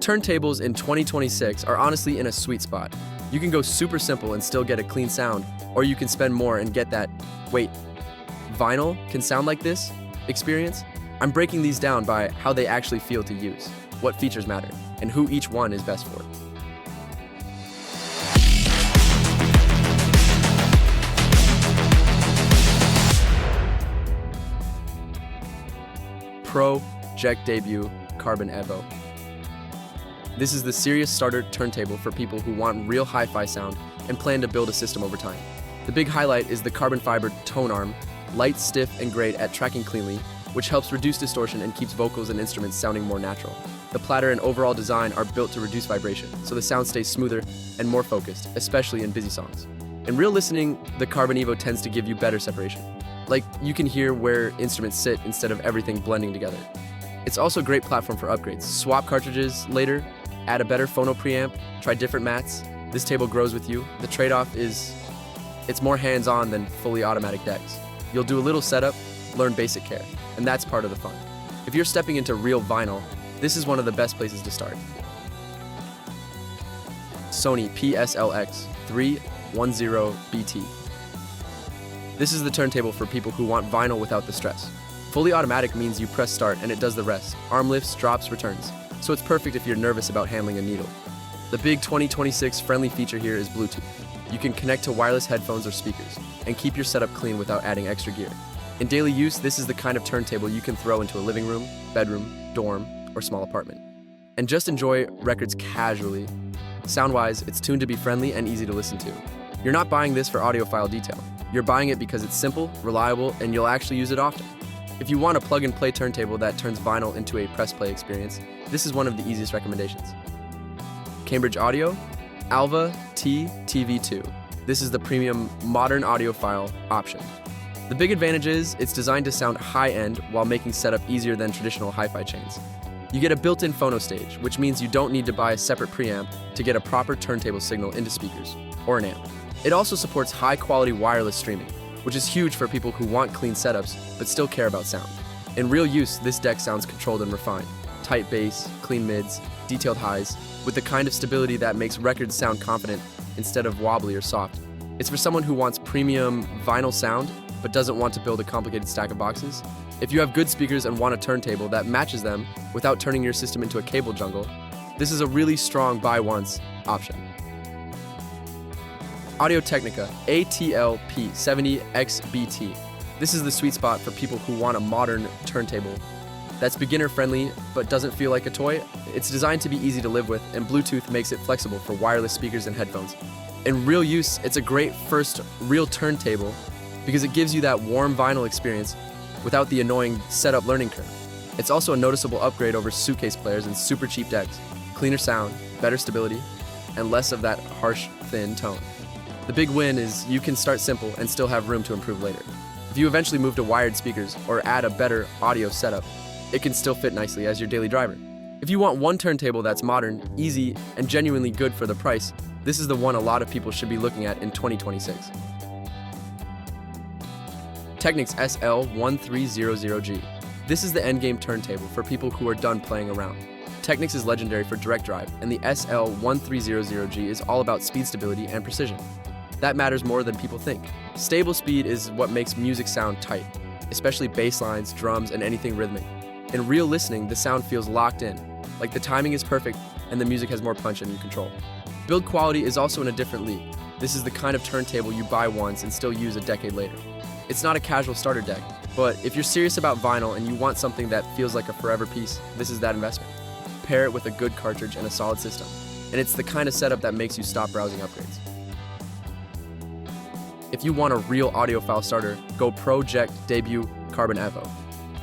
Turntables in 2026 are honestly in a sweet spot. You can go super simple and still get a clean sound, or you can spend more and get that, wait, vinyl can sound like this experience? I'm breaking these down by how they actually feel to use, what features matter, and who each one is best for. Pro-Ject debut Carbon Evo. This is the serious starter turntable for people who want real hi-fi sound and plan to build a system over time. The big highlight is the carbon fiber tone arm, light, stiff, and great at tracking cleanly, which helps reduce distortion and keeps vocals and instruments sounding more natural. The platter and overall design are built to reduce vibration, so the sound stays smoother and more focused, especially in busy songs. In real listening, the Carbon Evo tends to give you better separation. Like, you can hear where instruments sit instead of everything blending together. It's also a great platform for upgrades. Swap cartridges later, add a better phono preamp, try different mats. This table grows with you. The trade-off is it's more hands-on than fully automatic decks. You'll do a little setup, learn basic care, and that's part of the fun. If you're stepping into real vinyl, this is one of the best places to start. Sony PS-LX310BT. This is the turntable for people who want vinyl without the stress. Fully automatic means you press start and it does the rest. Arm lifts, drops, returns. So it's perfect if you're nervous about handling a needle. The big 2026 friendly feature here is Bluetooth. You can connect to wireless headphones or speakers and keep your setup clean without adding extra gear. In daily use, this is the kind of turntable you can throw into a living room, bedroom, dorm, or small apartment. And just enjoy records casually. Sound-wise, it's tuned to be friendly and easy to listen to. You're not buying this for audiophile detail. You're buying it because it's simple, reliable, and you'll actually use it often. If you want a plug-and-play turntable that turns vinyl into a press-play experience, this is one of the easiest recommendations. Cambridge Audio, Alva TV2. This is the premium modern audiophile option. The big advantage is it's designed to sound high-end while making setup easier than traditional hi-fi chains. You get a built-in phono stage, which means you don't need to buy a separate preamp to get a proper turntable signal into speakers, or an amp. It also supports high-quality wireless streaming, which is huge for people who want clean setups but still care about sound. In real use, this deck sounds controlled and refined. Tight bass, clean mids, detailed highs, with the kind of stability that makes records sound confident instead of wobbly or soft. It's for someone who wants premium vinyl sound but doesn't want to build a complicated stack of boxes. If you have good speakers and want a turntable that matches them without turning your system into a cable jungle, this is a really strong buy once option. Audio-Technica AT-LP70XBT. This is the sweet spot for people who want a modern turntable that's beginner-friendly but doesn't feel like a toy. It's designed to be easy to live with, and Bluetooth makes it flexible for wireless speakers and headphones. In real use, it's a great first real turntable because it gives you that warm vinyl experience without the annoying setup learning curve. It's also a noticeable upgrade over suitcase players and super cheap decks. Cleaner sound, better stability, and less of that harsh, thin tone. The big win is you can start simple and still have room to improve later. If you eventually move to wired speakers or add a better audio setup, it can still fit nicely as your daily driver. If you want one turntable that's modern, easy, and genuinely good for the price, this is the one a lot of people should be looking at in 2026. Technics SL-1300G. This is the endgame turntable for people who are done playing around. Technics is legendary for direct drive, and the SL-1300G is all about speed stability and precision. That matters more than people think. Stable speed is what makes music sound tight, especially bass lines, drums, and anything rhythmic. In real listening, the sound feels locked in, like the timing is perfect and the music has more punch and you control. Build quality is also in a different league. This is the kind of turntable you buy once and still use a decade later. It's not a casual starter deck, but if you're serious about vinyl and you want something that feels like a forever piece, this is that investment. Pair it with a good cartridge and a solid system, and it's the kind of setup that makes you stop browsing upgrades. If you want a real audiophile starter, go Pro-Ject debut Carbon Evo.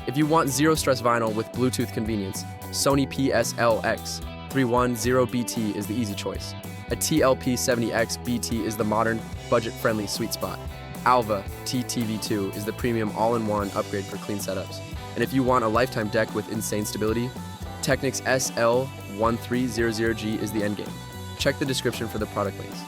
If you want zero-stress vinyl with Bluetooth convenience, Sony PS-LX310BT is the easy choice. A AT-LP70XBT is the modern, budget-friendly sweet spot. Alva TV2 is the premium all-in-one upgrade for clean setups. And if you want a lifetime deck with insane stability, Technics SL-1300G is the endgame. Check the description for the product links.